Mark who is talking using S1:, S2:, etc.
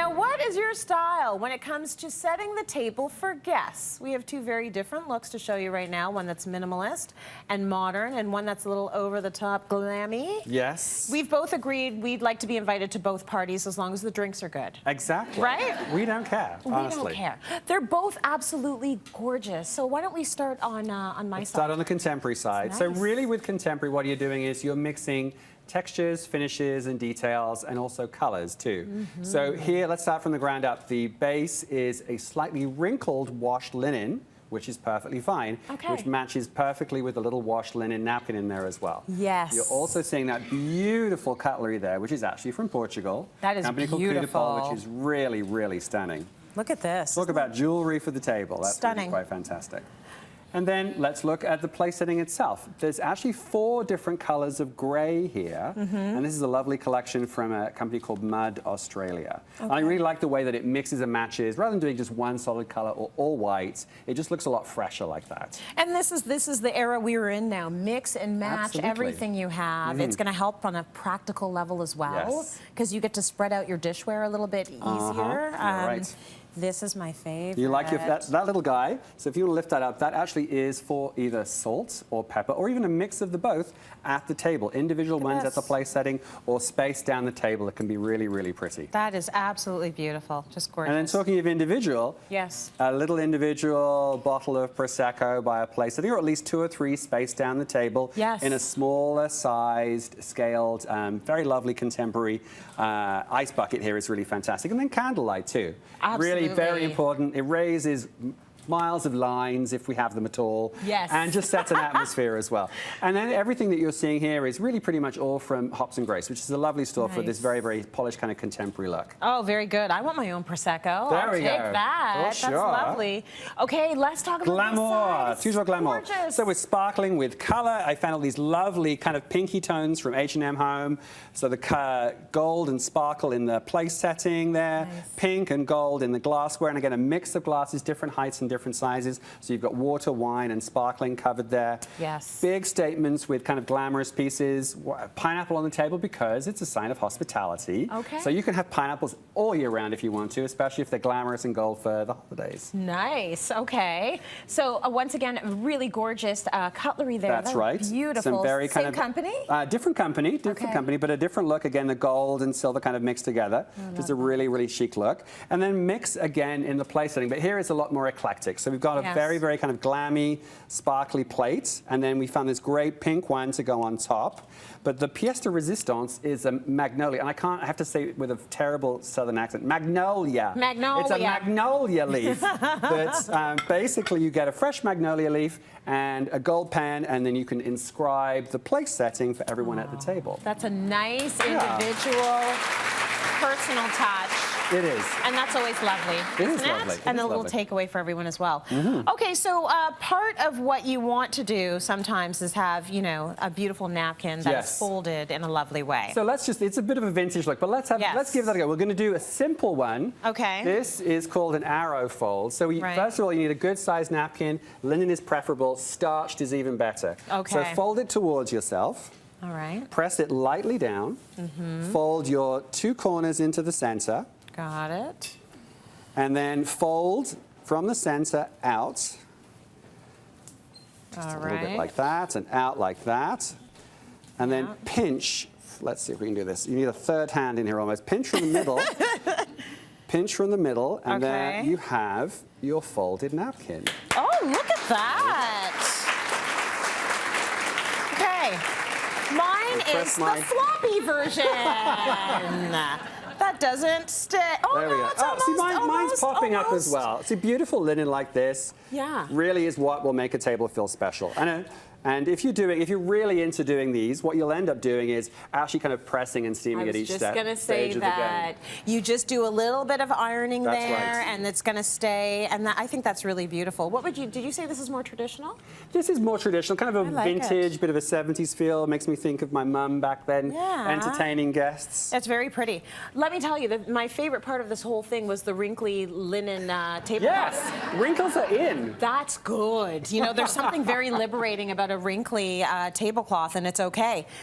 S1: Now, what is your style when it comes to setting the table for guests? We have two very different looks to show you right now, one that's minimalist and modern, and one that's a little over-the-top glammy.
S2: Yes.
S1: We've both agreed we'd like to be invited to both parties as long as the drinks are good.
S2: Exactly.
S1: Right?
S2: We don't care, honestly.
S1: We don't care. They're both absolutely gorgeous. So why don't we start on my side?
S2: Start on the contemporary side.
S1: Nice.
S2: So really with contemporary, what you're doing is you're mixing textures, finishes, and details, and also colors too. So here, let's start from the ground up. The base is a slightly wrinkled washed linen, which is perfectly fine, which matches perfectly with a little washed linen napkin in there as well.
S1: Yes.
S2: You're also seeing that beautiful cutlery there, which is actually from Portugal.
S1: That is beautiful.
S2: Which is really, really stunning.
S1: Look at this.
S2: Talk about jewelry for the table. That's
S1: stunning.
S2: Really quite fantastic. And then let's look at the place setting itself. There's actually 4 different colors of gray here. And this is a lovely collection from a company called Mud Australia. And I really like the way that it mixes and matches. Rather than doing just one solid color or all whites, it just looks a lot fresher like that.
S1: And this is the era we were in now. Mix and match everything you have. It's going to help on a practical level as well, because you get to spread out your dishware a little bit easier.
S2: Right.
S1: This is my favorite.
S2: You like that little guy. So if you want to lift that up, that actually is for either salt or pepper, or even a mix of the both at the table. Individual ones at the place setting, or spaced down the table. It can be really, really pretty.
S1: That is absolutely beautiful. Just gorgeous.
S2: And then talking of individual, a little individual bottle of Prosecco by a place setting, or at least 2 or 3 spaced down the table in a smaller sized, scaled, very lovely contemporary ice bucket here is really fantastic. And then candlelight too.
S1: Absolutely.
S2: Really very important. It raises miles of lines if we have them at all. And just sets an atmosphere as well. And then everything that you're seeing here is really pretty much all from Hops and Grace, which is a lovely store for this very, very polished kind of contemporary look.
S1: Oh, very good. I want my own Prosecco.
S2: There we go.
S1: I'll take that.
S2: For sure.
S1: That's lovely. Okay, let's talk about
S2: glamour. Toujours glamour.
S1: Gorgeous.
S2: So we're sparkling with color. I found all these lovely kind of pinky tones from H&M Home. So the gold and sparkle in the place setting there. Pink and gold in the glassware. And again, a mix of glasses, different heights and different sizes. So you've got water, wine, and sparkling covered there. Big statements with kind of glamorous pieces. Pineapple on the table because it's a sign of hospitality. So you can have pineapples all year round if you want to, especially if they're glamorous and gold for the holidays.
S1: Nice. Okay. So once again, really gorgeous cutlery there.
S2: That's right.
S1: Beautiful.
S2: Some very
S1: Same company?
S2: Different company, but a different look. Again, the gold and silver kind of mixed together. Just a really, really chic look. And then mix again in the place setting. But here it's a lot more eclectic. So we've got a very, very kind of glammy, sparkly plate. And then we found this great pink one to go on top. But the pièce de résistance is a magnolia. And I have to say it with a terrible southern accent. Magnolia.
S1: Magnolia.
S2: It's a magnolia leaf. That's basically you get a fresh magnolia leaf and a gold pen, and then you can inscribe the place setting for everyone at the table.
S1: That's a nice individual, personal touch.
S2: It is.
S1: And that's always lovely, isn't it?
S2: Lovely.
S1: And a little takeaway for everyone as well. Okay, so part of what you want to do sometimes is have, you know, a beautiful napkin that's folded in a lovely way.
S2: So it's a bit of a vintage look, but let's give that a go. We're going to do a simple one. This is called an arrow fold. So first of all, you need a good sized napkin. Linen is preferable. Starched is even better. So fold it towards yourself.
S1: All right.
S2: Press it lightly down. Fold your 2 corners into the center.
S1: Got it.
S2: And then fold from the center out. Just a little bit like that, and out like that. And then pinch. Let's see if we can do this. You need a third hand in here almost. Pinch from the middle. Pinch from the middle, and there you have your folded napkin.
S1: Oh, look at that. Okay. Mine is the floppy version. That doesn't stay. Oh,
S2: there we go.
S1: It's almost,
S2: see, mine's popping up as well. See, beautiful linen like this really is what will make a table feel special. And if you're really into doing these, what you'll end up doing is actually kind of pressing and steaming at each stage of the game.
S1: I was just going to say that. You just do a little bit of ironing and it's going to stay. And I think that's really beautiful. Did you say this is more traditional?
S2: This is more traditional, kind of a vintage, bit of a 70s feel. It makes me think of my mum back then, entertaining guests.
S1: That's very pretty. Let me tell you, my favorite part of this whole thing was the wrinkly linen tablecloth.
S2: Yes, wrinkles are in.
S1: That's good. You know, there's something very liberating about a wrinkly tablecloth, and it's okay.